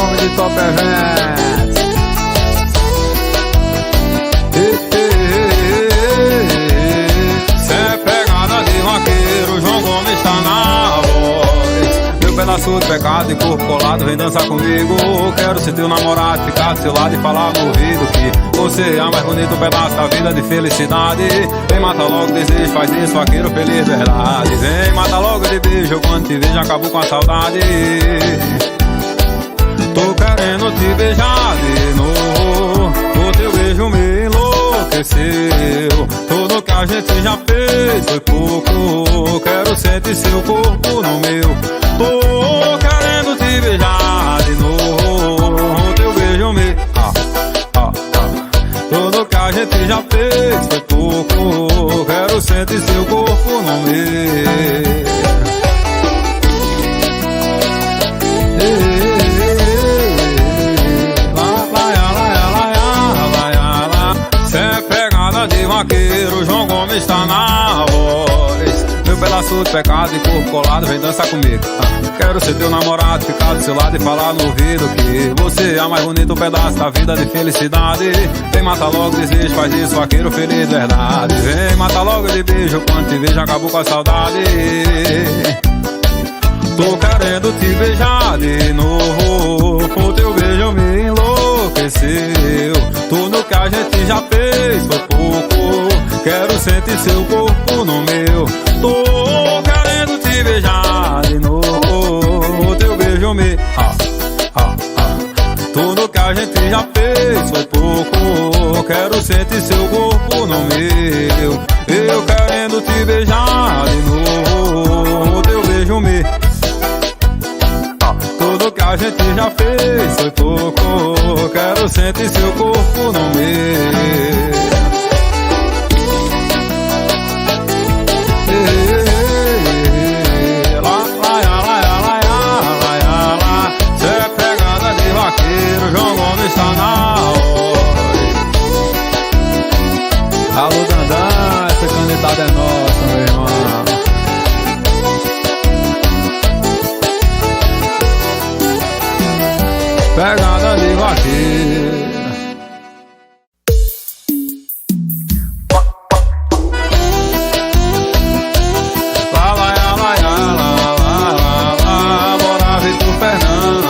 nome de Top Events. Cê é pegada de vaqueiro, João Gomes tá na voz. Meu pedaço de pecado e corpo colado, vem dançar comigo. Quero ser teu namorado, ficar do seu lado e falar no ouvido que você é a mais bonito pedaço da vida de felicidade. Vem, mata logo desejo, faz isso, vaqueiro feliz, verdade. Vem, mata logo de beijo, quando te vejo acabo com a saudade. Tô querendo te beijar de novo, o teu beijo me enlouqueceu. Tudo que a gente já fez foi pouco, quero sentir seu corpo no meu. Tô querendo te beijar de novo, o teu beijo me... Tudo que a gente já fez foi pouco, quero sentir seu corpo no meu. Cê é pegada de vaqueiro, João Gomes tá na voz. Meu pedaço de pecado e corpo colado, vem dançar comigo. Quero ser teu namorado, ficar do seu lado e falar no ouvido que você é a mais bonito pedaço da vida de felicidade. Vem, mata logo desejo, faz isso, vaqueiro feliz, verdade. Vem, mata logo de beijo, quando te vejo acabou com a saudade. Tô querendo te beijar de novo, o teu beijo me enlouqueceu. Tudo que a gente já fez foi pouco, quero sentir seu corpo no meu. Tô querendo te beijar de novo, o teu beijo me... Tudo que a gente já fez foi pouco, quero sentir seu corpo no meu. Eu querendo te beijar de novo, o teu beijo me... Tudo que a gente já fez foi pouco, quero sentir seu corpo no meu. Cê é pegada de vaqueiro, João Gomes tá na voz. Alô, Dandan, essa canetada é nossa, meu irmão. Pegada de vaqueiro. Lá, lá, lá, lá, lá, lá, lá, bora Vitor Fernando.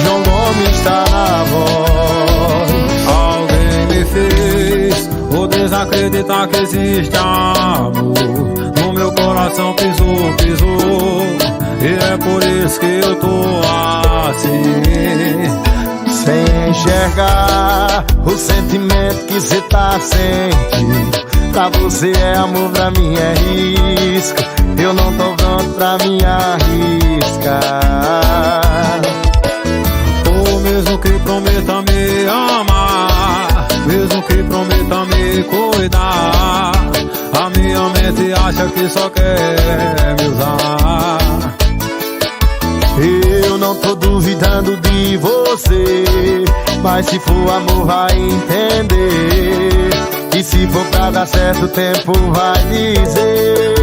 João Gomes tá na voz. Alguém me fez o desacreditar que existe amor. No meu coração pisou, pisou. E é por isso que eu tô assim, sem enxergar o sentimento que cê tá sentindo. Pra você é amor, pra mim é risco. Eu não tô pronto pra me arriscar. ou mesmo que prometa me amar, mesmo que prometa me cuidar, a minha mente acha que só quer me usar. Eu não tô duvidando de você, mas se for amor vai entender. E se for pra dar certo o tempo vai dizer.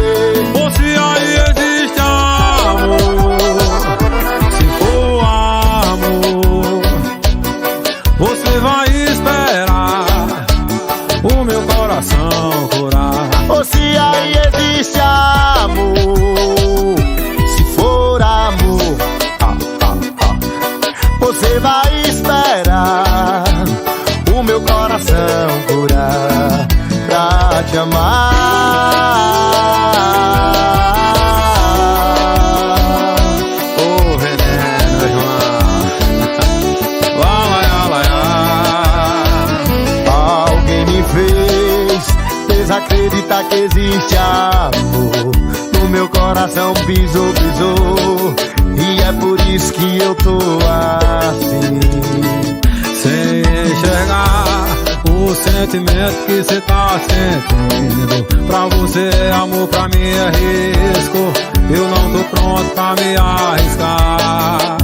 Ou se aí existe amor, se for amor, você vai esperar o meu coração curar. Ou se aí existe amor, se for amor, você vai esperar o meu coração curar pra te amar. Ô veneno, João, lá, Alguém me fez desacreditar que existe amor. No meu coração pisou, pisou. E é por isso que eu tô assim, sem enxergar o sentimento que cê tá sentindo. Pra você é amor, pra mim é risco. Eu não tô pronto pra me arriscar.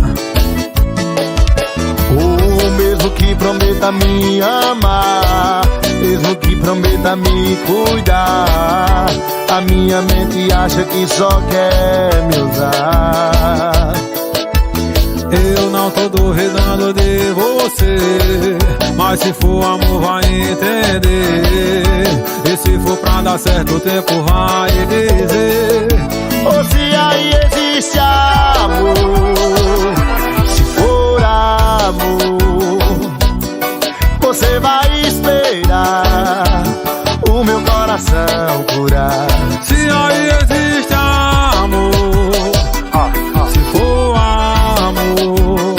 o mesmo que prometa me amar, mesmo que prometa me cuidar, a minha mente acha que só quer me usar. Eu não tô duvidando de você, mas se for amor vai entender. E se for pra dar certo o tempo vai dizer. Ou se aí existe amor, se for amor, você vai esperar o meu coração curar. Se aí existe amor, se for amor,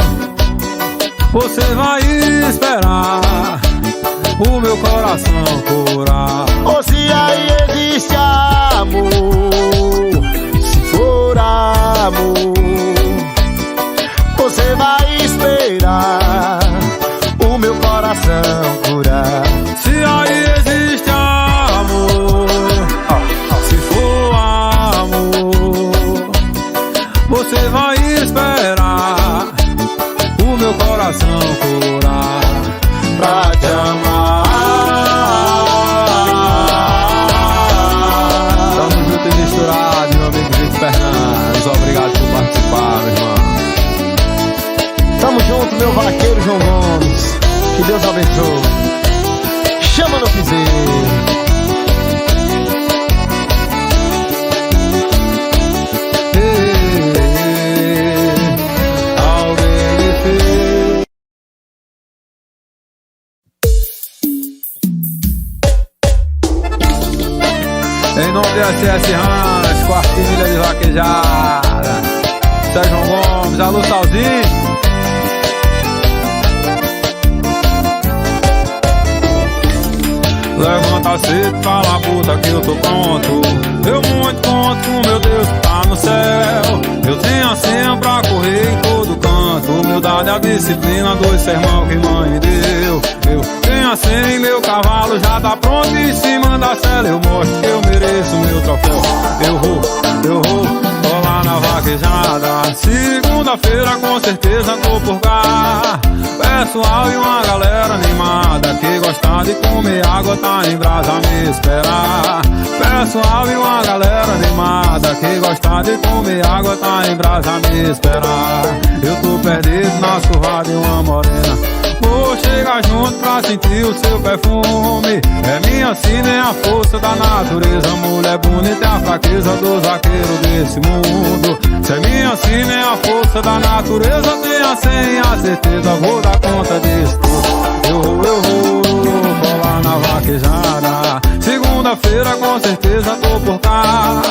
você vai esperar o meu coração curar. Ou se aí existe amor, se for amor, você vai esperar o meu coração curar. Se aí existe amor, se for amor, você vai esperar o meu coração curar pra te amar. Tamo junto e misturado, meu amigo Vitor Fernandes. Obrigado por participar, meu irmão. Tamo junto, meu vaqueiro João Gomes. Que Deus abençoe. Chama no piseiro. Em nome de SS Ranch, quartilha de vaquejada, Sérgio Gomes, alô Salzinho. Levanta cedo, cala a puta que eu tô pronto. Eu muito conto, meu Deus que tá no céu. Eu tenho a senha pra correr em todo canto. Humildade, a disciplina, dois sermão que mãe deu. Eu tenho a senha e meu cavalo já tá pronto. Em cima da cela eu mostro que eu mereço meu troféu. Eu vou, tô lá na vaquejada. Segunda-feira com certeza tô por cá. Pessoal e uma galera animada que gosta de comer água tá em brasa a me esperar. Pessoal e uma galera animada que gosta de comer água tá em brasa a me esperar. Eu tô perdido na curva de uma morena, vou chegar junto pra sentir o seu perfume. É minha sina, é a força da natureza. Mulher bonita é a fraqueza do zagueiro desse mundo. Se é minha sina, é a força da natureza. Tenha senha, a certeza, vou dar conta disso tudo. Eu vou lá na vaquejada. Segunda-feira com certeza tô por cá.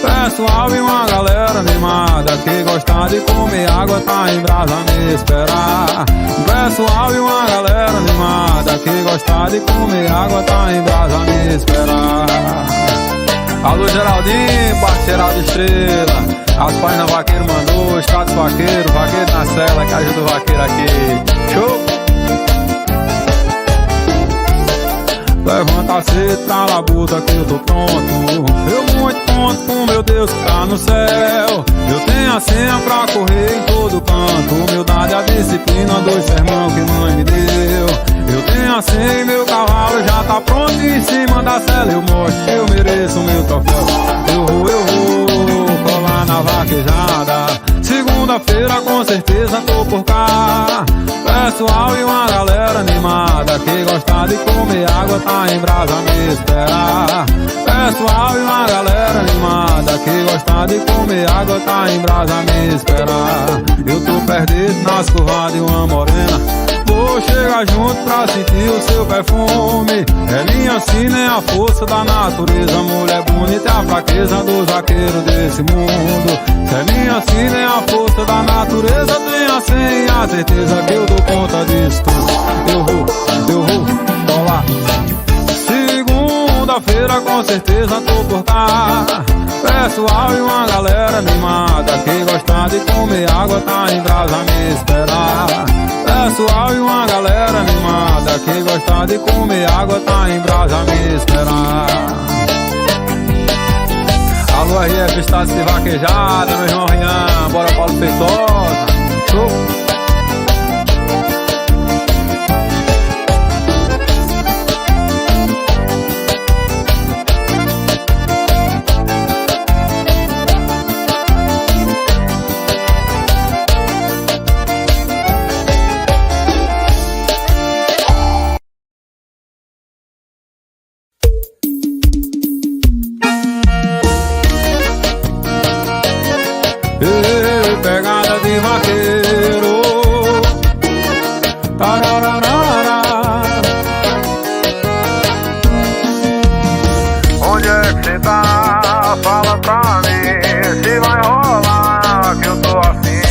Pessoal e uma galera animada que gosta de comer água tá em brasa a me esperar. Pessoal e uma galera animada que gosta de comer água tá em brasa a me esperar. Alô Geraldinho, parceirado de estrela. As páginas vaqueiro mandou, status vaqueiro, vaqueiro na cela que ajuda o vaqueiro aqui. Show! Levanta cedo pra labuta que eu tô pronto. Eu muito conto com meu Deus que tá no céu. Eu tenho a senha pra correr em todo canto. Humildade, a disciplina, dois sermão que mãe me deu. Eu tenho a senha e meu cavalo já tá pronto. Em cima da cela eu mostro que eu mereço meu troféu. Eu vou, colar na vaquejada. Segunda-feira com certeza tô por cá. Pessoal e uma galera animada que gosta de comer água tá em brasa a me esperar. Pessoal e uma galera animada que gosta de comer água tá em brasa a me esperar. Eu tô perdido nas curvas de uma morena, vou chegar junto pra sentir o seu perfume. É minha sina, é a força da natureza. Mulher bonita é a fraqueza do zagueiro desse mundo. Se é minha sina, é a força da natureza. Tenha senha, a certeza que eu dou conta disso tudo. Eu vou, tô lá. Segunda-feira com certeza tô por cá. Pessoal e uma galera animada que gosta de comer água tá em brasa a me esperar. Pessoal e uma galera animada que gosta de comer água tá em brasa a me esperar. Alô RF, estado de vaquejada, meu irmão Rian, bora Paulo Feitosa. Show! Pegada de vaqueiro. Tarararara. Onde é que cê tá? Fala pra mim se vai rolar que eu tô afim.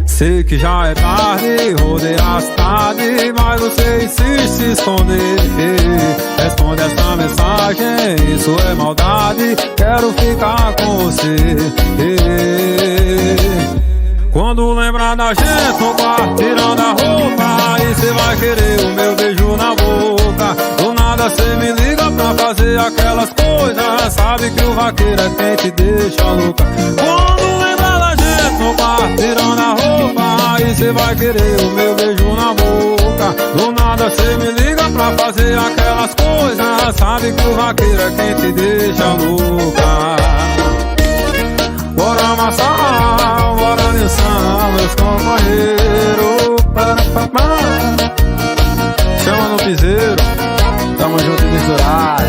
Sei que já é tarde, rodei a cidade, mas você insiste se esconder. Responde essa mensagem, isso é maldade, quero ficar com você. Quando lembrar da gente no quarto, tirando a roupa, aí cê vai querer o meu beijo na boca. Do nada cê me liga pra fazer aquelas coisas, sabe que o vaqueiro é quem te deixa louca. Quando lembrar da gente no quarto, tirando a roupa, aí cê vai querer o meu beijo na boca. Do nada cê me liga pra fazer aquelas coisas, sabe que o vaqueiro é quem te deixa louca. Bora amassar, bora dançar, meus companheiros. Chama no piseiro, tamo junto e misturado.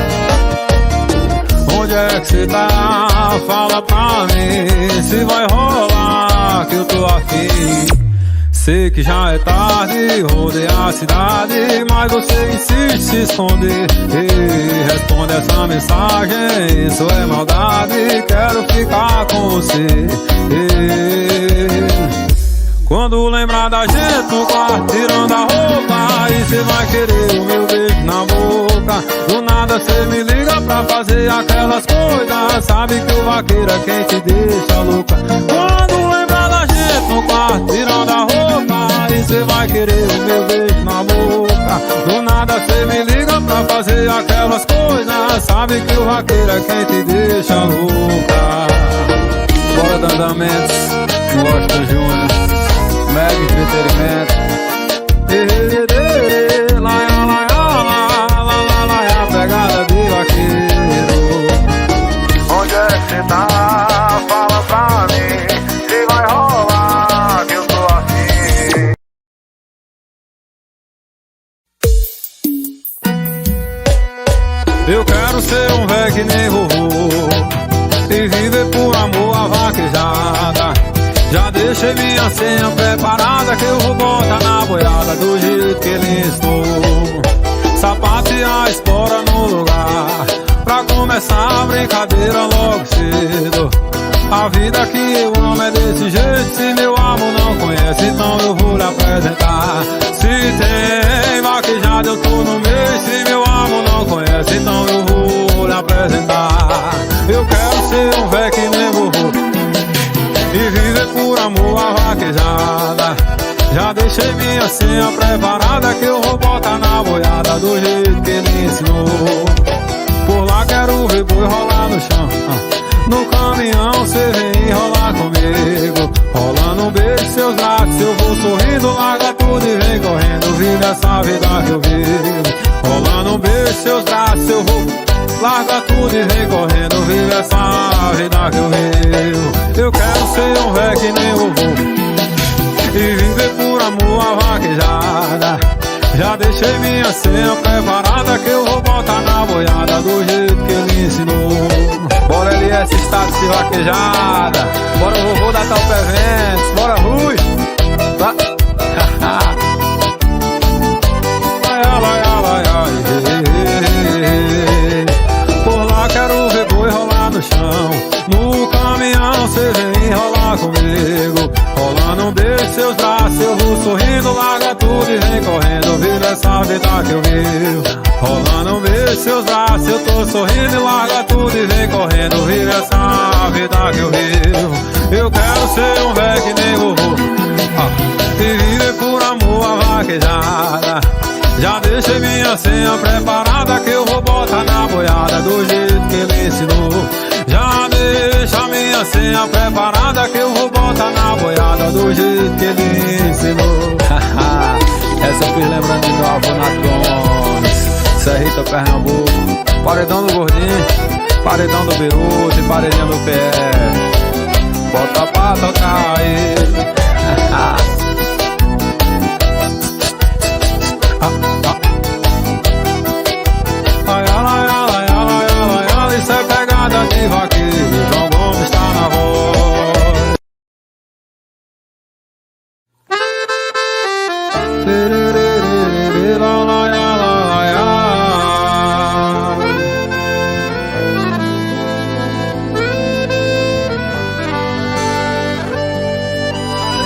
Onde é que cê tá? Fala pra mim se vai rolar que eu tô afim. Sei que já é tarde, rodei a cidade, mas você insiste se esconder. Responde essa mensagem, isso é maldade, quero ficar com você. Quando lembrar da gente no quarto, tirando a roupa, aí cê vai querer o meu beijo na boca. Do nada cê me liga pra fazer aquelas coisas, sabe que o vaqueiro é quem te deixa louca. Quando lembrar da gente no quarto, tirando a roupa, aí cê vai querer o meu beijo na boca. Do nada cê me liga pra fazer aquelas coisas, sabe que o vaqueiro é quem te deixa louca. Bora de andamentos, Washington Júnior, Mega Entretenimento. Pegada de vaqueiro. Onde é que cê tá? Fala pra mim se vai rolar que eu tô afim. Eu quero ser um véio que nem vovô e viver por amor a vaquejada. Já deixei minha senha preparada, que eu vou botar na boiada do jeito que ele ensinou. Sapato e a espora no lugar, pra começar a brincadeira logo cedo. A vida que eu amo é desse jeito, se meu amor não conhece, então eu vou lhe apresentar. Se tem vaquejada eu tô no meio, se meu amor não conhece, então eu vou lhe apresentar. Eu quero ser um véio que nem vovô e viver por amor a vaquejada. Já deixei minha senha preparada, que eu vou botar na boiada do jeito que ele ensinou. Por lá quero ver boi rolar no chão, no caminhão cê vem enrolar comigo. Rolando um beijo em seus braços, eu vou sorrindo, larga tudo e vem correndo, vive essa vida que eu vivo. Rolando um beijo em seus braços, eu vou larga tudo e vem correndo, vive essa vida que eu vivo. Eu quero ser um véio que nem vovô e viver por amor a vaquejada. Já deixei minha senha preparada, que eu vou botar na boiada do jeito que ele ensinou. Bora LS Status e vaquejada, bora vovô da Talpa Eventos, bora Rui. Por lá quero ver boi rolar no chão, no caminhão cê vem enrolar comigo. Rolando um beijo em seus braços, eu vou sorrindo, larga tudo e vem correndo, vive essa vida que eu vivo. Rolando um beijo em seus braços, eu tô sorrindo e larga tudo e vem correndo, vive essa vida que eu vivo. Eu quero ser um véio que nem vovô e viver por amor a vaquejada. Já deixei minha senha preparada, que eu vou botar na boiada do jeito que ele ensinou. Já deixa minha senha preparada, que eu vou botar na boiada do jeito que ele ensinou. Essa eu fiz lembrando de meu avô Nath Gomes, Serrita, Pernambuco. Paredão do Gordinho, paredão do Beirute e paredinha do pé. Bota pra tocar aí.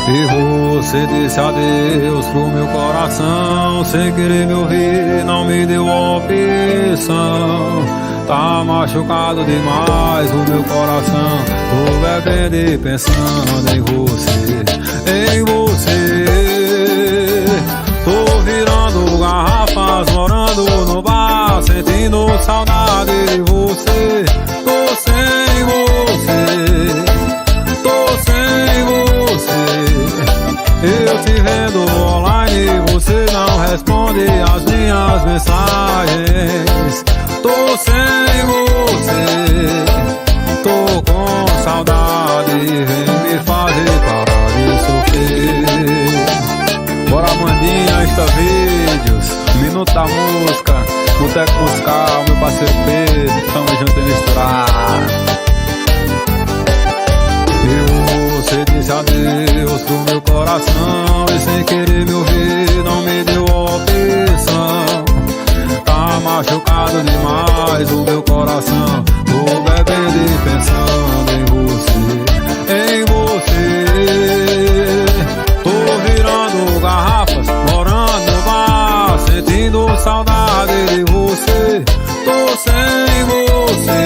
E você disse adeus pro meu coração, sem querer me ouvir, não me deu opção. Tá machucado demais o meu coração, tô bebendo e pensando em você, em você. Tô virando garrafas, morando no bar, sentindo saudade de você. Tô sem você, tô sem você. Eu te vendo online, você não responde as minhas mensagens. Tô sem você, tô com saudade, vem me fazer parar de sofrer. Bora Mandinha, Insta Vídeos, Minuto da Música, Boteco Musical, meu parceiro Pedro, tamo junto e misturado. Você disse adeus pro meu coração e sem querer me ouvir, não me deu opção. Tá machucado demais o meu coração, tô bebendo e pensando em você. Tô virando garrafas, morando no bar, sentindo saudade de você. Tô sem você,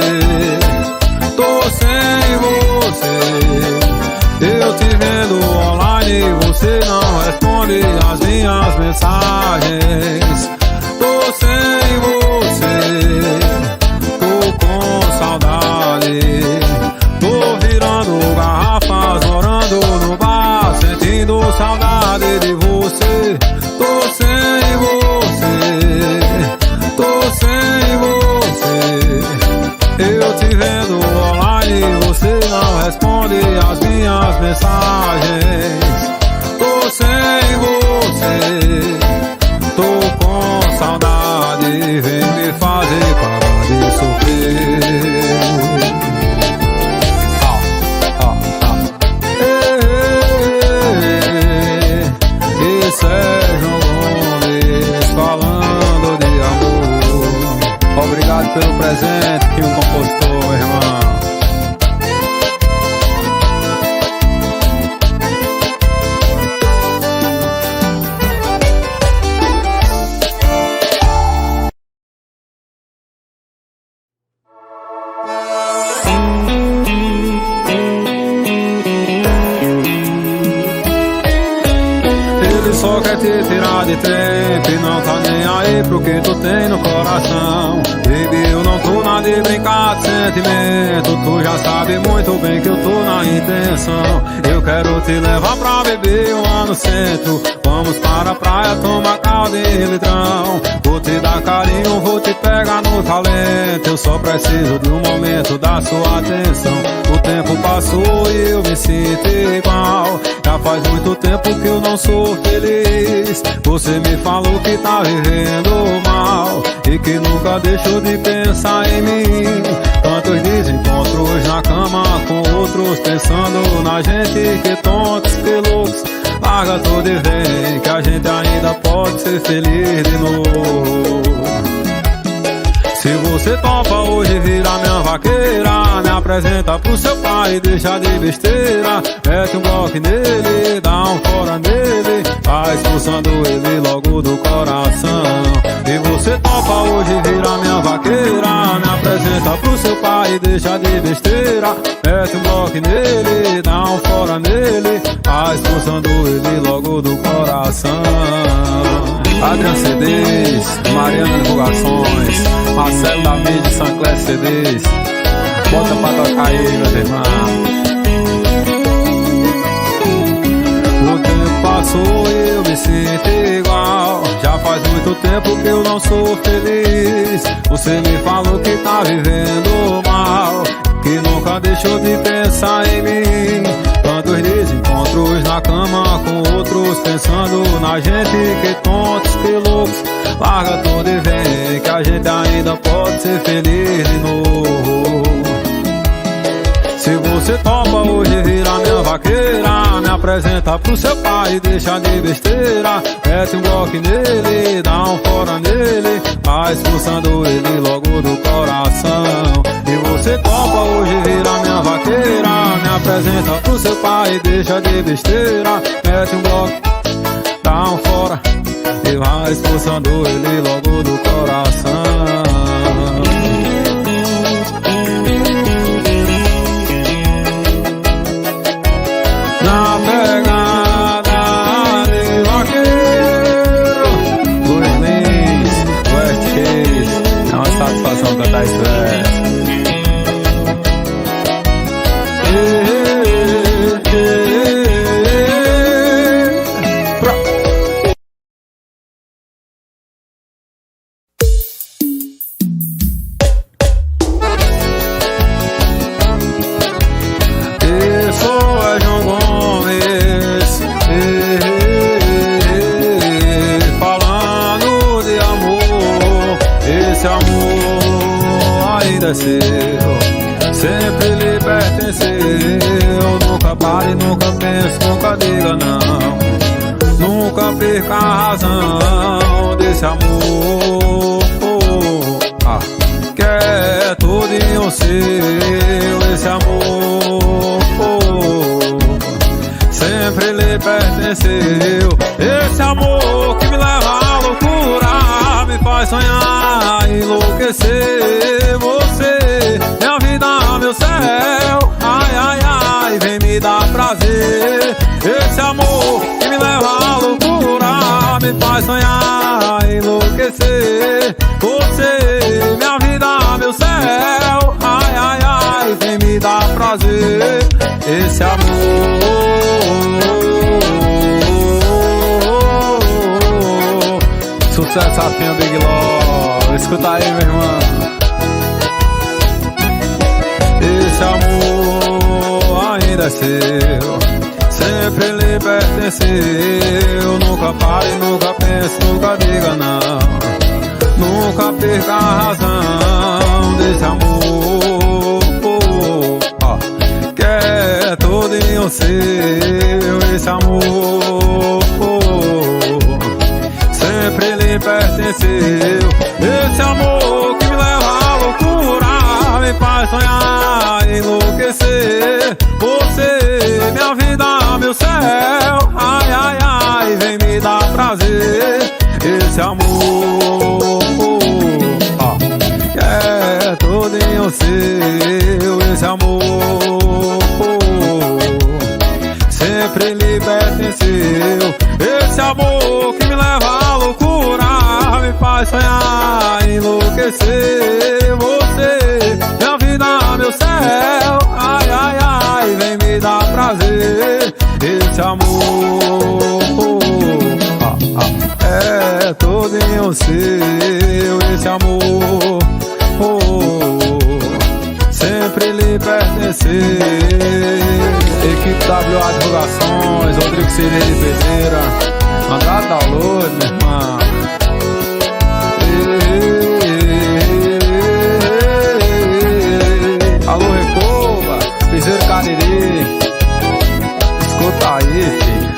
tô sem você. Eu te vendo online, você não responde as minhas mensagens. Tô sem você, tô com saudade. Tô virando garrafas, morando no bar, sentindo saudade de você. Tô sem você, tô sem você. Eu te vendo online, você não responde as minhas mensagens. Tô sem você, tô com saudade, vem me fazer parar de sofrer. Esse é João Gomes falando de amor. Obrigado pelo presente que o compositor, irmão. Ele só quer te tirar de tempo e não tá nem aí pro que tu tem no coração. Baby, eu não tô na de brincar de sentimento, tu já sabe muito bem que eu tô na intenção. Eu quero te levar pra beber lá no centro, vamos para a praia tomar caldo e litrão. Vou te dar carinho, vou te pegar no talento, eu só preciso de um momento da sua atenção. O tempo passou e eu me sinto igual, já faz muito tempo que eu não sou feliz. Você me falou que tá vivendo mal e que nunca deixou de pensar em mim. Tantos desencontros na cama com outros, pensando na gente, que tontos, que loucos. Larga tudo e vem, que a gente ainda pode ser feliz de novo. Se você topa hoje virar minha vaqueira, me apresenta pro seu pai e deixa de besteira. Mete um bloco nele, dá um fora nele, vai expulsando ele logo do coração. E você topa hoje virar minha vaqueira, me apresenta pro seu pai e deixa de besteira. Mete um bloco nele, dá um fora nele, vai expulsando ele logo do coração. Adriano CDs, Mariana Divulgações, Marcelo da Mídia, Sancler CDs. Bota pra tocar aí, meus irmãos. O tempo passou e eu me sinto igual, já faz muito tempo que eu não sou feliz. Você me falou que tá vivendo mal, que nunca deixou de pensar em mim. Tantos desencontros na cama com outros, pensando na gente, que tontos, que loucos. Larga tudo e vem, que a gente ainda pode ser feliz de novo. Se você topa hoje virar minha vaqueira, me apresenta pro seu pai e deixa de besteira. Mete um bloco nele, dá um fora nele, vai expulsando ele logo do coração. E você topa hoje virar minha vaqueira. Me apresenta pro seu pai e deixa de besteira. Mete um bloco, dá um fora e vai expulsando ele logo do coração. Na pegada de vaqueiro, Luiz Lins, West Chase, é uma satisfação cantar esse verso. Esse amor ainda é seu, sempre lhe pertenceu. Nunca pare, nunca pense, nunca diga não. Nunca perca a razão desse amor, que é todinho seu. Esse amor sempre lhe pertenceu. Esse amor que me leva à loucura, me faz sonhar, enlouquecer. Você, minha vida, meu céu, ai, ai, ai, vem me dar prazer. Esse amor que me leva à loucura, me faz sonhar, enlouquecer. Você, minha vida, meu céu, ai, ai, ai, vem me dar prazer. Esse amor, sucesso Rafinha Big Law, escuta aí, meu irmão. Esse amor ainda é seu, sempre lhe pertenceu. Nunca pare, nunca pense, nunca diga não. Nunca perca a razão desse amor, que é todinho seu. Esse amor sempre lhe pertenceu. Esse amor que me leva à loucura, me faz sonhar, enlouquecer. Você, minha vida, meu céu, ai, ai, ai, vem me dar prazer. Esse amor, que é todinho seu. Esse amor sempre lhe pertenceu. Esse amor que me leva à loucura, me faz sonhar, enlouquecer. Você, minha vida, meu céu, ai, ai, ai, vem me dar prazer. Esse amor é todinho seu. Esse amor sempre lhe pertencer. Equipe WA Divulgações, Rodrigo Cirne de Pedreira, mandar download, meu irmão. Alô, Recoba, Piseiro Cariri, escuta aí, filho.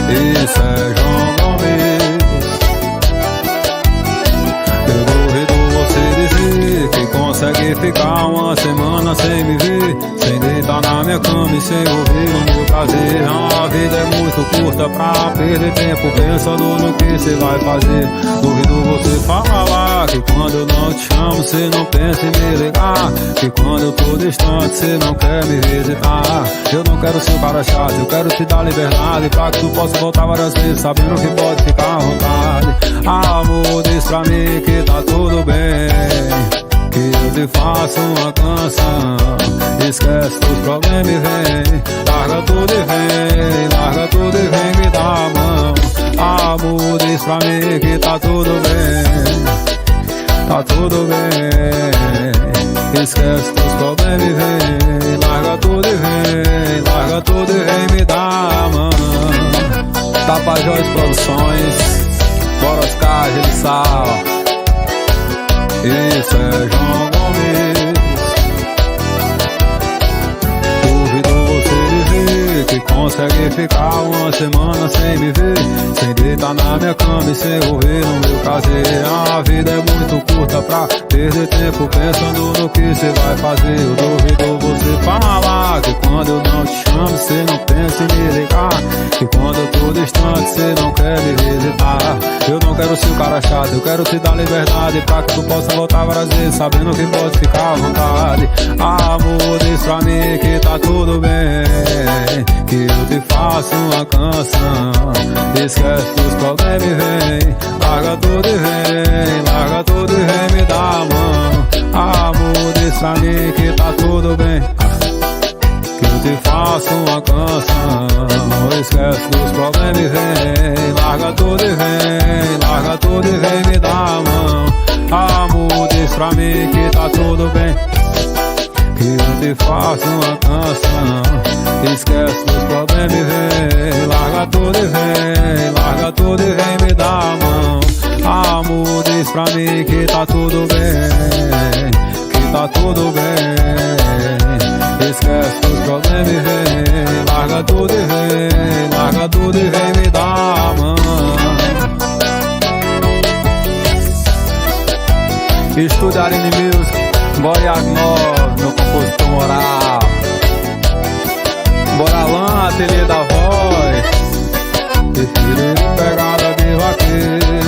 Isso é João Gomes. Eu duvido você dizer que consegue ficar uma semana sem me ver, sem deitar na minha cama e sem ouvir o meu prazer. A vida é muito curta pra perder tempo pensando no que você vai fazer. Duvido você falar que quando eu não te chamo você não pensa em me ligar, que quando eu tô distante você não quer me visitar. Eu não quero ser um cara chato, eu quero te dar liberdade pra que tu possa voltar várias vezes sabendo que pode ficar à vontade. Amor, diz pra mim que tá tudo bem, que eu te faço uma canção. Esquece dos problemas e vem, larga tudo e vem, larga tudo e vem me dar a mão. Amor, diz pra mim que tá tudo bem, tá tudo bem. Esquece dos problemas e vem, larga tudo e vem, larga tudo e vem me dar a mão. Tapajós Produções, Boroscar, Gelissal. Isso é João Gomes. Duvido você dizer que consegue ficar uma semana sem me ver, sem deitar na minha cama e se envolver no meu prazer. A vida é muito curta pra perder tempo pensando no que cê vai fazer. Eu duvido você falar que quando eu não te chamo cê não pensa em me ligar, que quando eu tô distante cê não quer me visitar. Eu não quero ser o cara chato, eu quero te dar liberdade pra que tu possa voltar várias vezes, sabendo que pode ficar à vontade. Amor, diz pra mim que tá tudo bem, que eu te faço uma canção. Esquece dos problemas e vem, larga tudo e vem, larga tudo e vem me dar a mão. Amor, diz pra mim que tá tudo bem, que eu te faço uma canção. Esquece dos problemas e vem, larga tudo e vem, larga tudo e vem me dar a mão. Amor, diz pra mim que tá tudo bem, que eu te faço uma canção. Esquece dos problemas e vem, larga tudo e vem, larga tudo e vem me dar a mão. Amor, diz pra mim que tá tudo bem, que tá tudo bem. Esquece dos problemas e vem, larga tudo e vem, larga tudo e vem me dar a mão. Estúdio Aline Music, Boy Agnov, meu compositor moral. Bora lá, ateliê da voz, prefiro pegada de vaqueiro.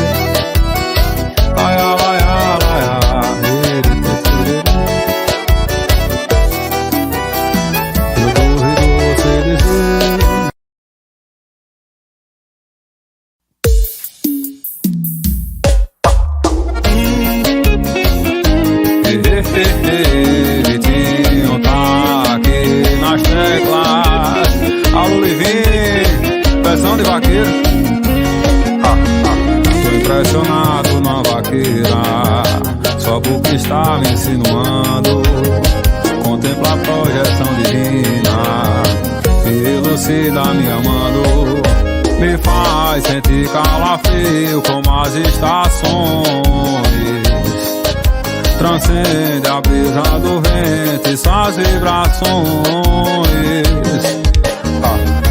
Ai, ai, ai, ai, ai, eu duvido você dizer. Vitinho tá aqui nas teclas. Alô, Livinho, versão de vaqueiro. Tô impressionado na vaqueira, só porque está me insinuando. Contempla a projeção divina, elucida me amando. Me faz sentir calafrio como as estações. Transcende a brisa do vento e suas vibrações.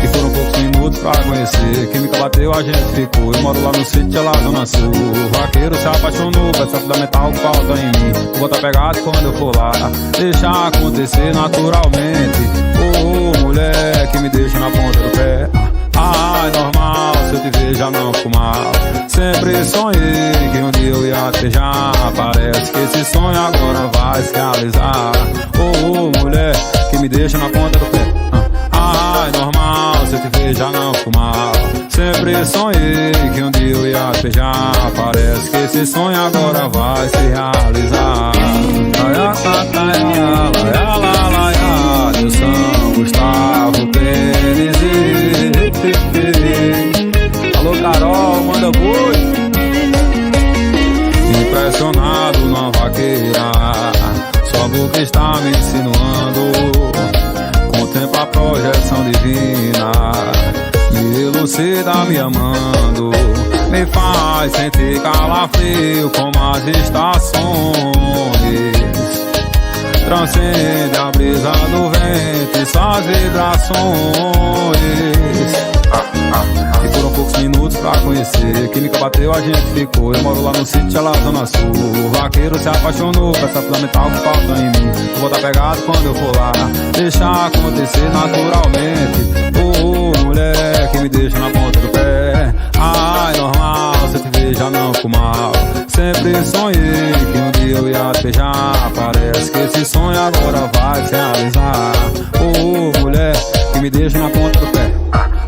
E foram poucos minutos pra conhecer. Química bateu, a gente ficou. Eu moro lá no sítio, lá Zona Sul. O vaqueiro se apaixonou, peça fundamental que falta em mim. Vou botar pegado quando eu for lá, deixar acontecer naturalmente. Oh, mulher que me deixa na ponta do pé. Ai, normal, se eu te ver já não fico mal. Sempre sonhei que um dia eu ia te beijar. Parece que esse sonho agora vai se realizar. Oh, mulher que me deixa na ponta do pé. Ai, normal, se eu te ver já não fico mal. Sempre sonhei que um dia eu ia te beijar. Parece que esse sonho agora vai se realizar. De São Gustavo, Tennessee. Alô, Carol, manda boi. Impressionado na vaqueira, só porque está me insinuando. Contempla a projeção divina, me elucida me amando. Me faz sentir calafrio como as estações. Transcende a brisa do vento e suas vibrações. E foram poucos minutos pra conhecer. Química bateu, a gente ficou. Eu moro lá no sítio, lá Zona Sul. O vaqueiro se apaixonou, peça fundamental que falta em mim. Vou botar pegado quando eu for lá, deixar acontecer naturalmente. Oh, mulher que me deixa na ponta do pé. Ai, normal, se eu te ver já não fico mal. Sempre sonhei que um dia eu ia te beijar. Parece que esse sonho agora vai se realizar. Oh, mulher que me deixa na ponta do pé.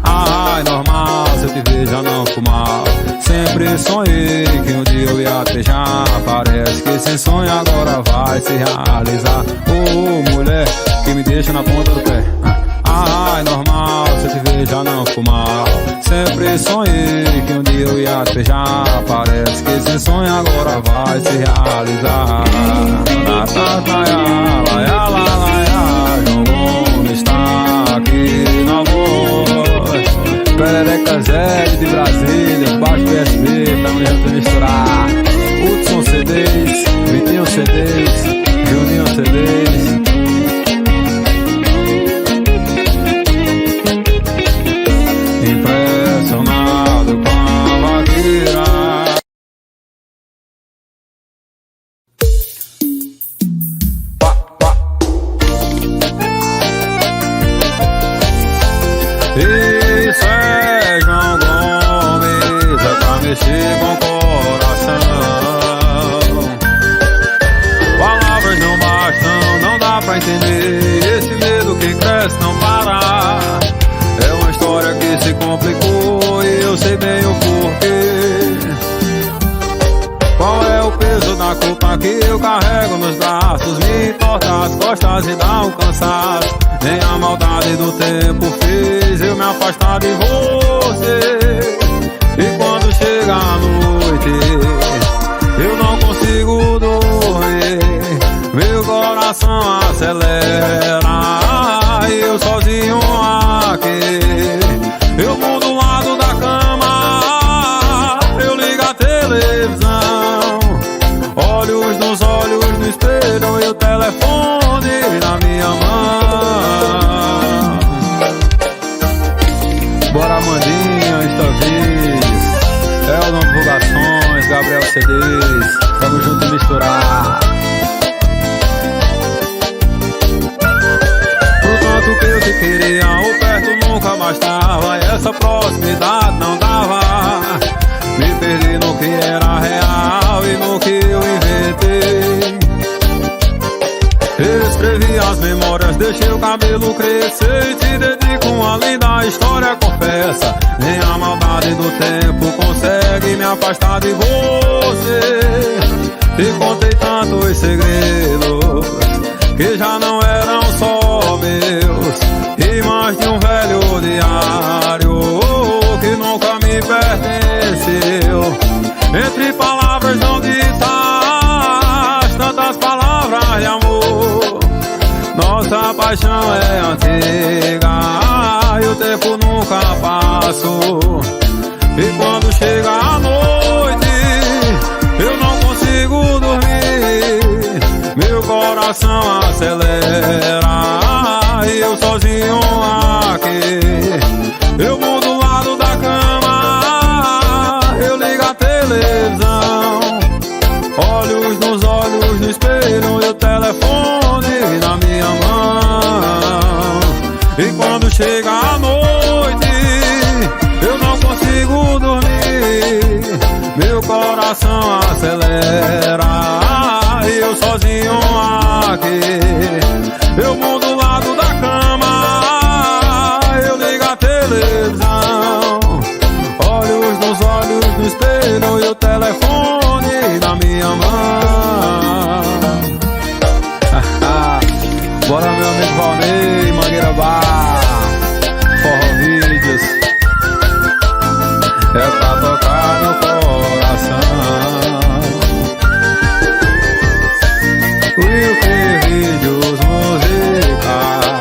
Ai, normal, se eu te ver já não fico mal. Sempre sonhei que um dia eu ia te beijar. Parece que esse sonho agora vai se realizar. Oh, mulher que me deixa na ponta do pé. Ai, normal, se eu te ver já não fico mal. Sempre sonhei que um dia eu ia te beijar. Parece que esse sonho agora vai se realizar. João Gomes está aqui na voz. Perereca Zé de Brasília, baixo PSB, tamo junto misturar. Hudson CDs, Vitinho CDs, Juninho CDs. Impressionado com a vaqueira. Isso é João Gomes, é pra mexer com o coração. Palavras não bastam, não dá pra entender. Esse medo que cresce não para. É uma história que se complicou e eu sei bem o porquê. Qual é o peso da culpa que eu carrego nos braços? Me entorta as costas e dá um cansaço. Nem a maldade do tempo fez eu me afastar de você. E quando chega a noite eu não consigo dormir. Meu coração acelera e eu sozinho aqui. Eu mudo o lado da cama, eu ligo a televisão. Olhos nos olhos no espelho e o telefone na minha mão. Bora Mandinha, Instavídeos, Eldon Divulgações, Gabriel CDs, tamo junto e misturar. Por tanto que eu te queria, o perto nunca bastava, e essa proximidade não dava. Me perdi no que era real e no que eu inventei. Escrevi as memórias, deixei o cabelo crescer e te dedico uma linda história, confessa. Nem a maldade do tempo consegue me afastar de você. Te contei tantos segredos que já não eram só meus, e mais de um velho diário que nunca me pertenceu. Entre palavras não ditas, tantas palavras de amor. Nossa paixão é antiga e o tempo nunca passou. E quando chega a noite eu não consigo dormir. Meu coração acelera e eu sozinho aqui. Eu mudo o lado da cama, eu ligo a televisão. Olhos nos olhos no espelho e o telefone na minha mão. E quando chega a noite eu não consigo dormir. Meu coração acelera e eu sozinho aqui. Eu mudo o lado da cama, eu ligo a televisão. Olhos nos olhos no espelho e o telefone na minha mão. Bora meu amigo Valnei, Mangueira Bar, Forró Vídeos. É pra tocar no coração. Wilker Vídeos musicais.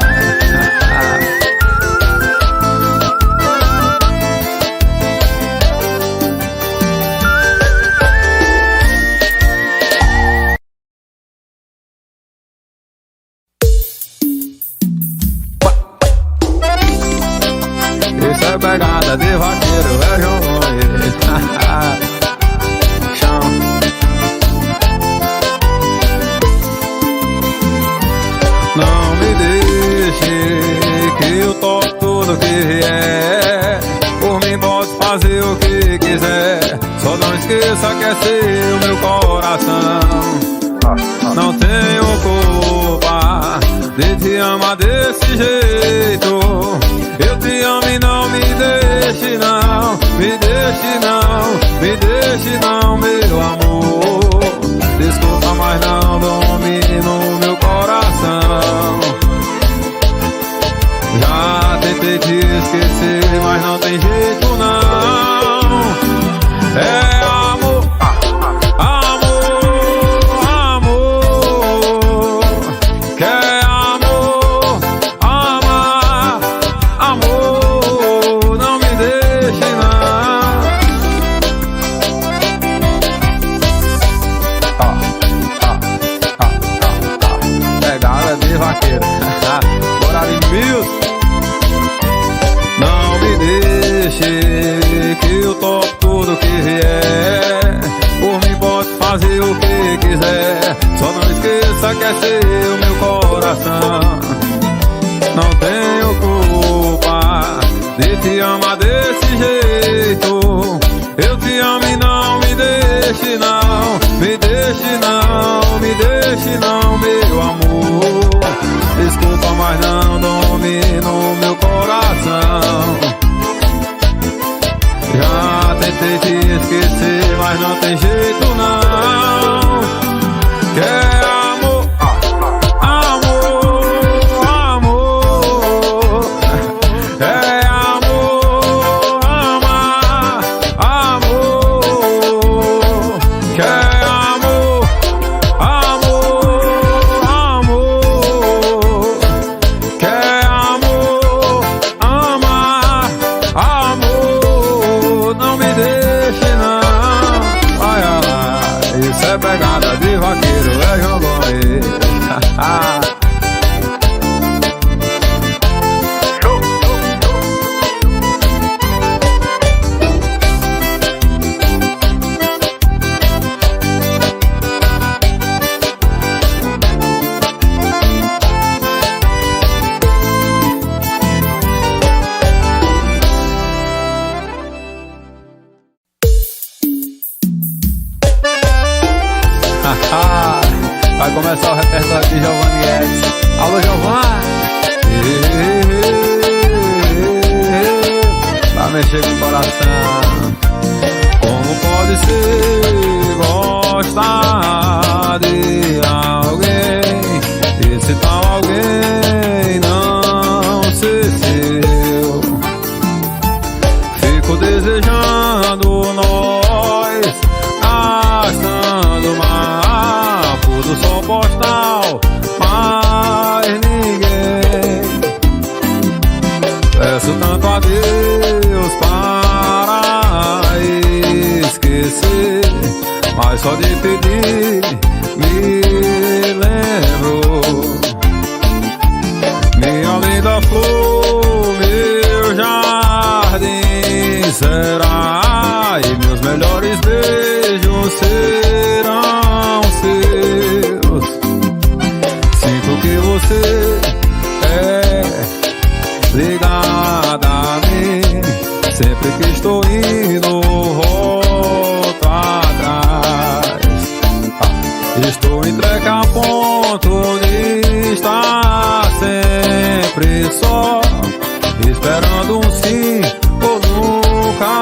Isso é pegada de vaqueiro, é João Gomes. Chão. Não me deixe que eu toco tudo que vier. Por mim pode fazer o que quiser, só não esqueça que é seu meu coração. Não tenho culpa de te amar desse jeito. Eu te amo e não me deixe não, me deixe não, me deixe não, meu amor. Desculpa, mas não domine no meu coração. Já tentei te esquecer, mas não tem jeito não. É amor, amor, amor. o que vier. Por mim pode fazer o que quiser, só não esqueça que é seu meu coração. Não tenho culpa de te amar desse jeito. Eu te amo e não me deixe não, me deixe não, me deixe não, meu amor. Desculpa, mas não domina o meu coração. Já tentei te esquecer, mas não tem jeito não. Quer amor, amor, amor. É amor, amar, amor. Quer amor, amor, amor. Quer amor, amar, amor. Não me deixe não. Ai, ai, ai. Isso é pegada de vaqueiro, é João Gomes. Vai começar o repertório de Giovanni Guedes. Alô, Giovanni! Vai mexer com o coração. Como pode ser gostar de alguém e esse tal alguém não ser seu? Fico desejando nós gastando mapa do sol postal, mas ninguém. Peço tanto a Deus para esquecer, mas só de pedir me lembro. Minha linda flor, meu jardim será, e meus melhores beijos serão seus. Sinto que você é ligada a mim, sempre que estou indo volto atrás. Estou entregue a ponto de estar sempre só, esperando um sim ou nunca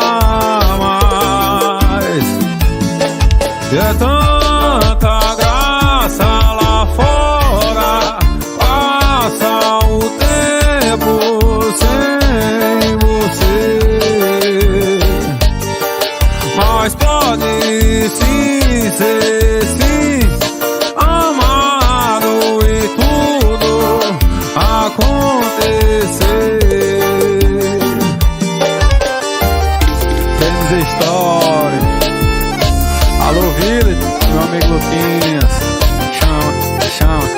mais. E é tanta graça lá fora, passa o tempo sem você, mas pode sim ser sim, amado e tudo acontecer. Temos história. Alô, Vila, meu amigo Luquinhas. Chama, chama.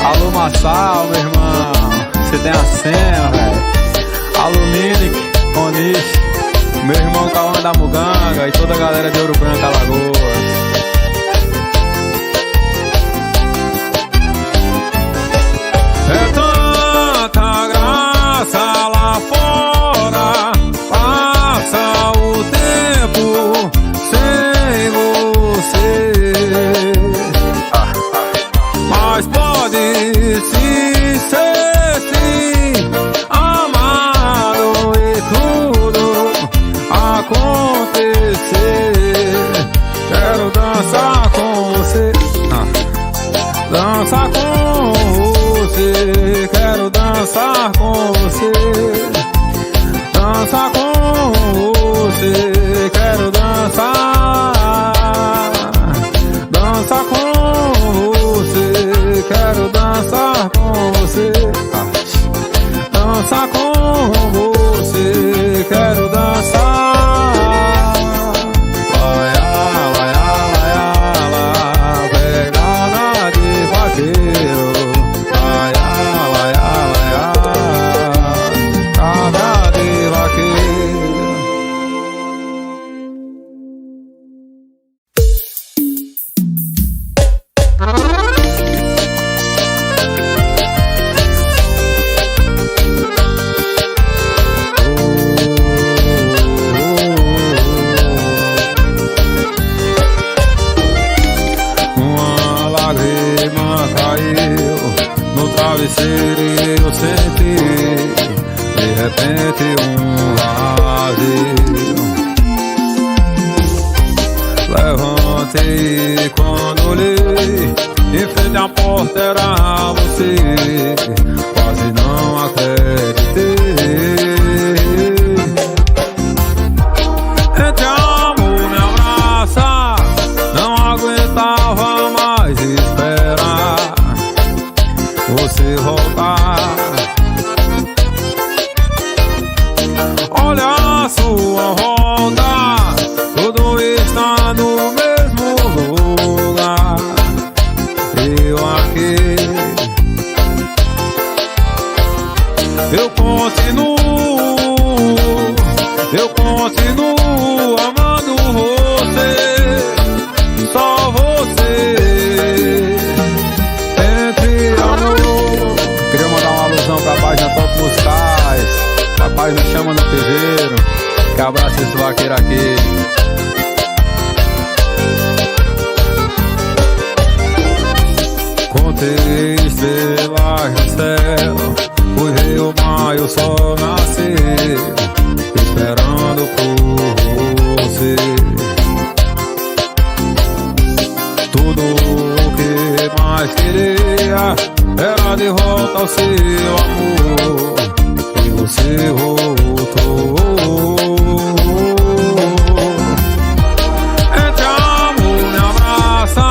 Alô, Massal, meu irmão. Você tem a senha, velho. Alô, Minic, Onish, meu irmão Cauã da Muganga e toda a galera de Ouro Branco, Alagoas. É tanta graça lá fora, passa o tempo sem você, mas pode sim ser sim, amado e tudo acontecer. Quero dançar com você, dançar com você, quero dançar com você, dançar com você, quero dançar, dançar com você, quero dançar com você, dançar com você, quero dançar. Laiá, laiá, laiá, lá, pegada de vaqueiro. Laiá, laiá, laiá, pegada de vaqueiro. Uma lágrima caiu no travesseiro e eu senti de repente um vazio. Levantei e quando olhei, em frente à porta era você. Quase não acreditei. Entre amor me abraça, não aguentava mais esperar você voltar. Olha a sua volta, tudo está no mesmo lugar. Eu aqui, eu continuo amando você, só você. Entre amor. Queria mandar uma alusão pra página Top Musicais, a página Chama no Piseiro, que abraça esse vaqueiro aqui. Contei estrelas no céu, fui ver o mar e o sol nascer, esperando por você. Tudo o que mais queria era de volta ao seu amor, e você voltou. Entre amor me abraça,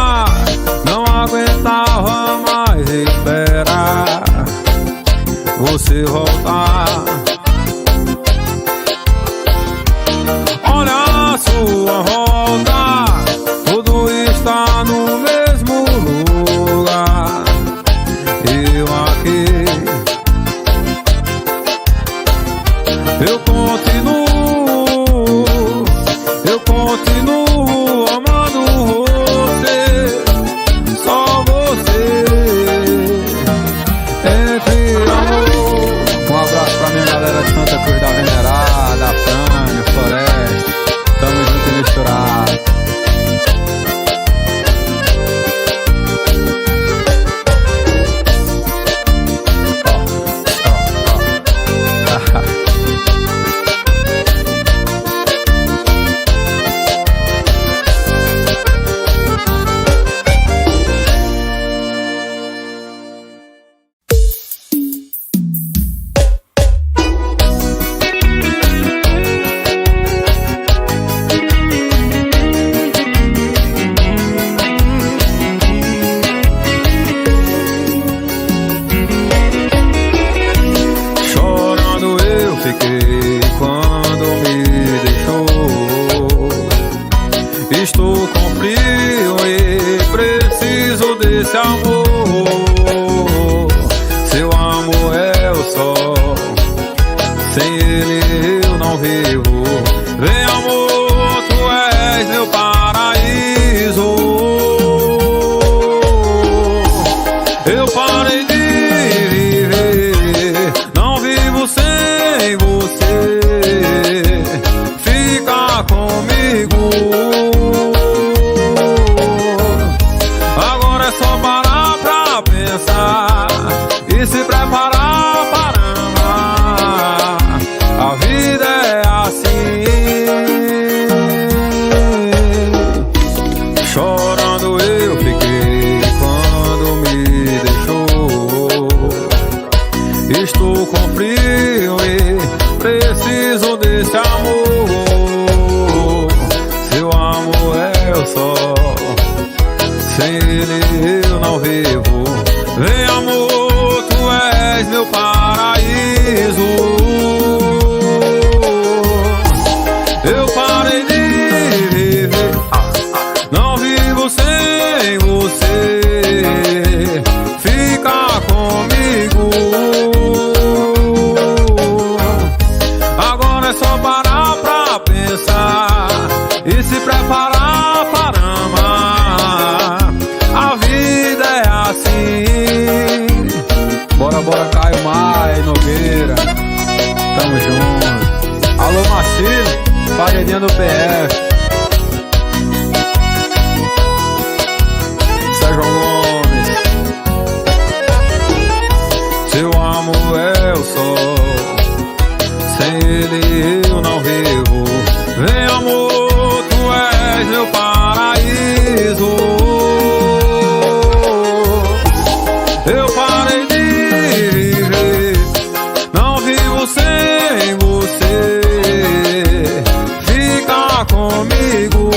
não aguentava mais esperar você voltar. Olha a sua volta, tudo está no mesmo lugar. Eu aqui, eu continuo amando você, só você. Entre amor. Um abraço pra minha galera de Santa Cruz da Venerada, Frânio, Floresta. Tamo junto e misturado. Fiquei quando me deixou. Estou com frio e preciso desse amor. Seu amor é o sol, sem ele eu não vivo. Vem amor, tu és meu paraíso. Eu parei de viver, não vivo sem você. Fica comigo. Agora é só parar pra pensar e se preparar para amar. A vida é assim. Chorando eu fiquei quando me deixou. Estou com frio e preciso desse amor. Seu amor é o sol, sem ele eu não vivo. Vem amor, tu és meu paraíso. Eu parei de viver, não vivo sem você. Fica comigo. Agora é só parar pra pensar e se preparar para amar. A vida ele eu não vivo. Vem amor, tu és meu paraíso. Eu parei de viver, não vivo sem você. Fica comigo.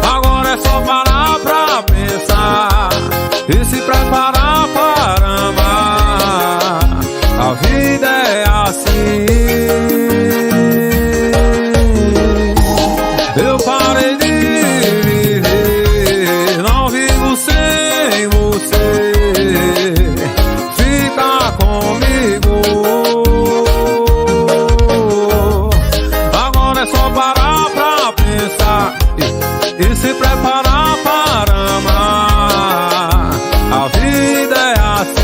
Agora é só parar pra pensar e se preparar para amar. A vida é assim. Eu parei de viver, não vivo sem você. Fica comigo. Agora é só parar pra pensar e se preparar para amar. A vida é assim.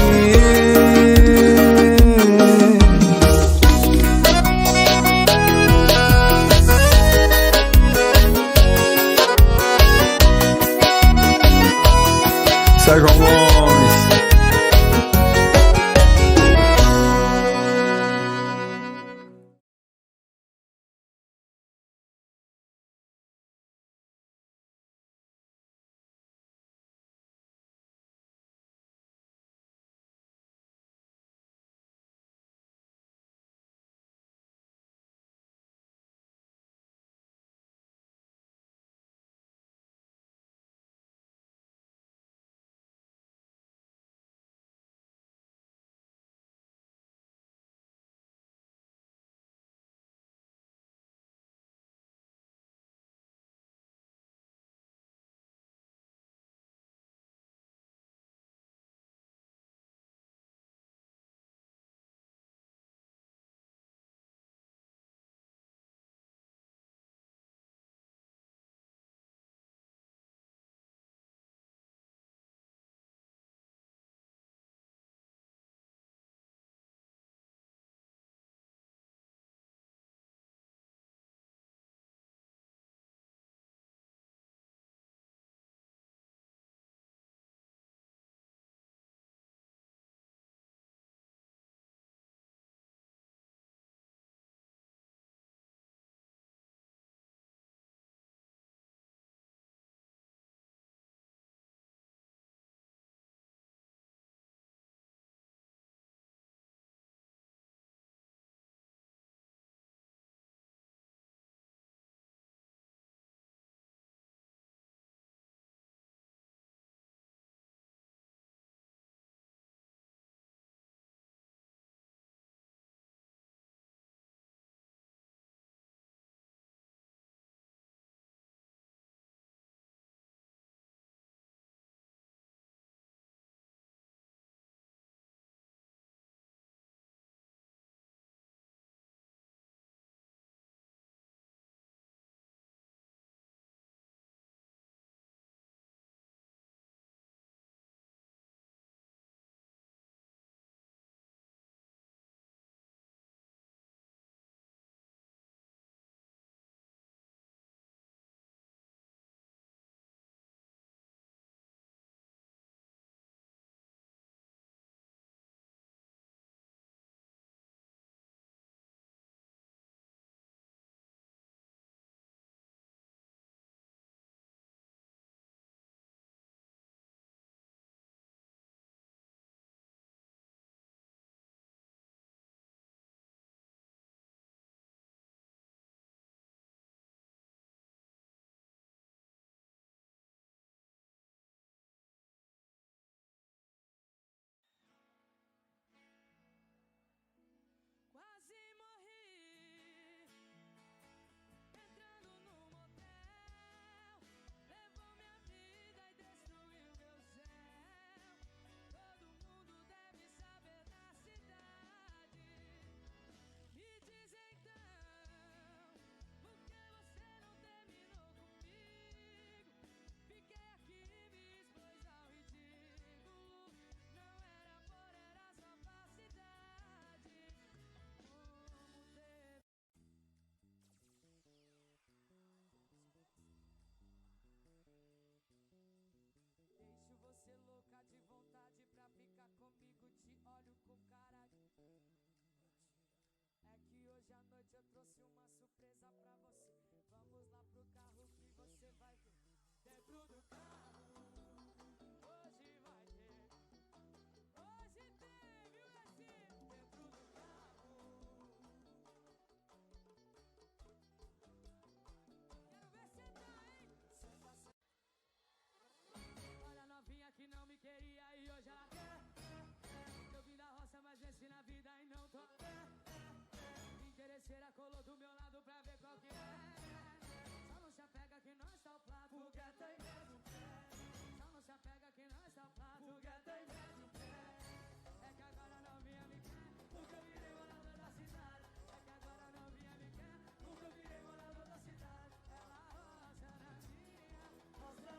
Sérgio Gomes. Hoje eu trouxe uma surpresa pra você. Vamos lá pro carro que você vai ver. Dentro do carro, hoje vai ter. Hoje tem, viu, Brasil? Dentro do carro. Quero ver sentar, hein? Senta, senta. Olha a novinha que não me queria e hoje ela quer. Eu vim da roça, mas venci na vida e não tô. Interesseira colou do meu lado pra ver qual que é. Só não se apega que não está o plato, fogueta e mesmo pé. Só não se apega que não está o plato, fogueta e mesmo pé. É que agora a novinha me quer, porque eu virei morador da cidade. É que agora a novinha me quer, porque eu virei morador da cidade. Ela roça na minha, mostra,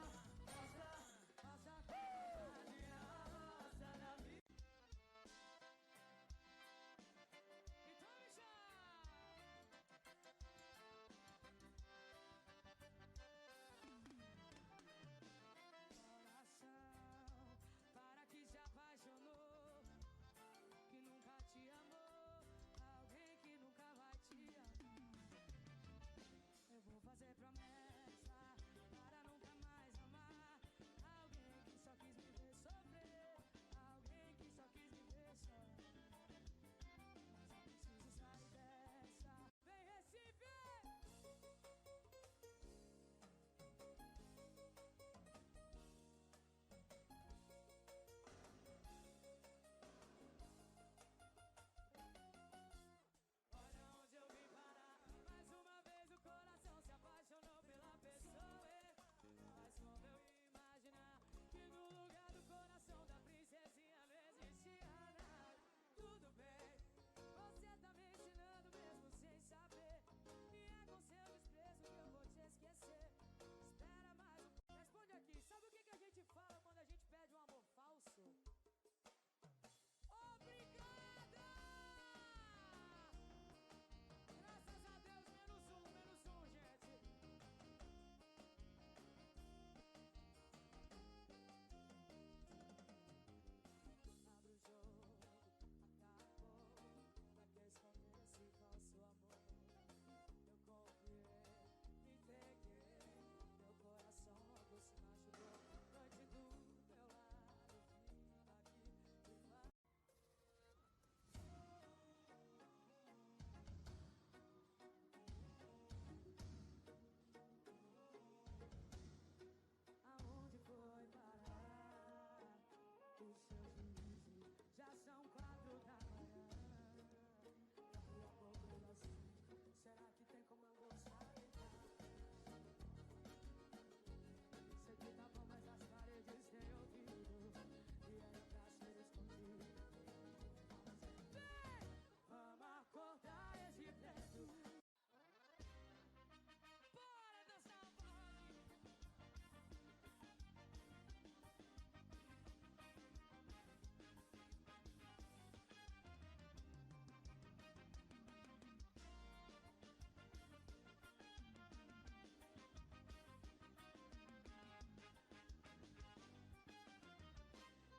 mostra, mostra a coisa, ela roça na minha. Então me chama. Coração, para que se apaixonou, que nunca te amou, alguém que nunca vai te amar. Eu vou fazer promessa para nunca mais amar alguém que só quis me ver sofrer, alguém que só quis me ver só. Mas eu preciso sair dessa. Vem, Recife! Olha onde eu vim parar. Mais uma vez o coração se apaixonou pela pessoa. Mas como eu ia imaginar que no lugar do coração da princesinha não existia nada. Tudo bem, você tá me ensinando mesmo sem saber. E é com seu desprezo que eu vou te esquecer. Espera mais um pouco. Responde aqui, sabe o que a gente fala quando a gente pede um amor falso? Obrigada! Graças a Deus, menos um, gente. Abre o jogo, acabou. Pra que esconder esse falso amor? Eu confiei, me entreguei. Meu coração logo se machucou. Noite do meu lado, vim aqui me falar. Aonde foi parar os seus juízes? Já são 4 da manhã. Daqui a pouco eu sei. Será que tem como eu gostar? Sei que tá bom, mas as paredes têm ouvido. E era pra ser escondido. Vem! Vamos acordar esse preto. Bora dançar um pouquinho.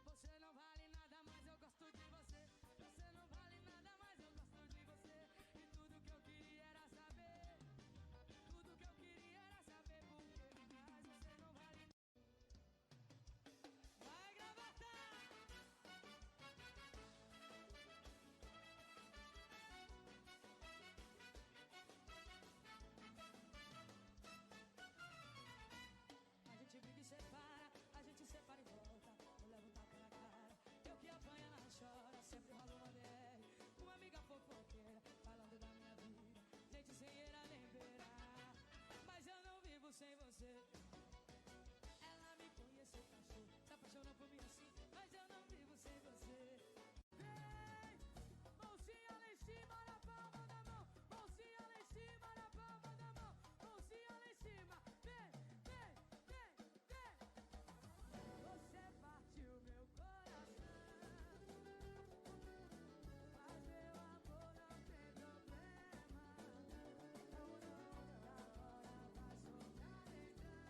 Você não vale nada, mas eu gosto de você. Você não vale nada, mas eu gosto de você. E tudo que eu queria era saber. Tudo que eu queria era saber por que. Mas você não vale nada. Vai, gravata! A gente briga e separa, a gente separa e volta. Eu levo um tapa na cara, eu que apanha não chora. Sempre rola uma DR, uma amiga fofoqueira, falando da minha vida, gente sem eira nem beira. Mas eu não vivo sem você. Ela me conheceu, cachorro, se apaixonou por mim assim. Mas eu não vivo sem você. Vem, mãozinha lá em cima, na palma da mão. Mãozinha lá em cima, na palma da mão. Mãozinha lá em cima. Vem, vem, vem, vem. Você partiu meu coração. Mas meu amor não tem problema. Não, agora vai sobrar então.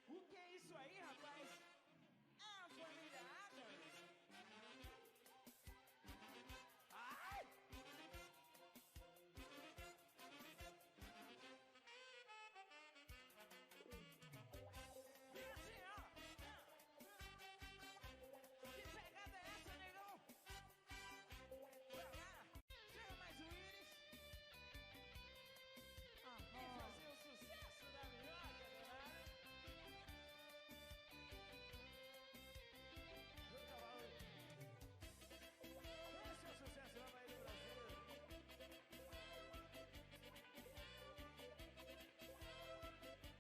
O que é isso aí, rapaz? É a família Adams. Ai! Fica assim, ó. Que pegada é essa, negão? Vai lá. Chega mais o Íris. E fazer o sucesso da minhoca, danada. Esse é o sucesso da Bahia do Brasil.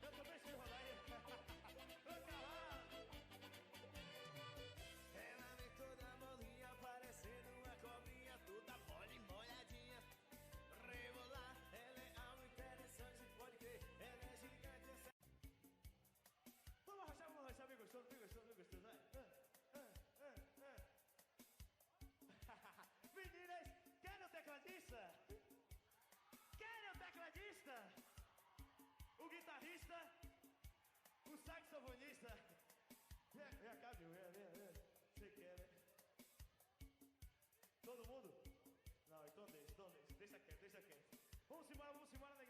Eu também sei rodar aí. Ô, calado. Ela vem toda molinha, parecendo uma cobrinha, toda mole, molhadinha. Rebolar, ela é algo interessante, pode crer, ela é gigante. Vamos rachar, bem gostoso, vai. Meninas, querem o tecladista? Querem o tecladista? O guitarrista? O saxofonista? Vem cá, meu, vem. Você quer, né? Todo mundo? Não, então deixa quieto. Vamos embora,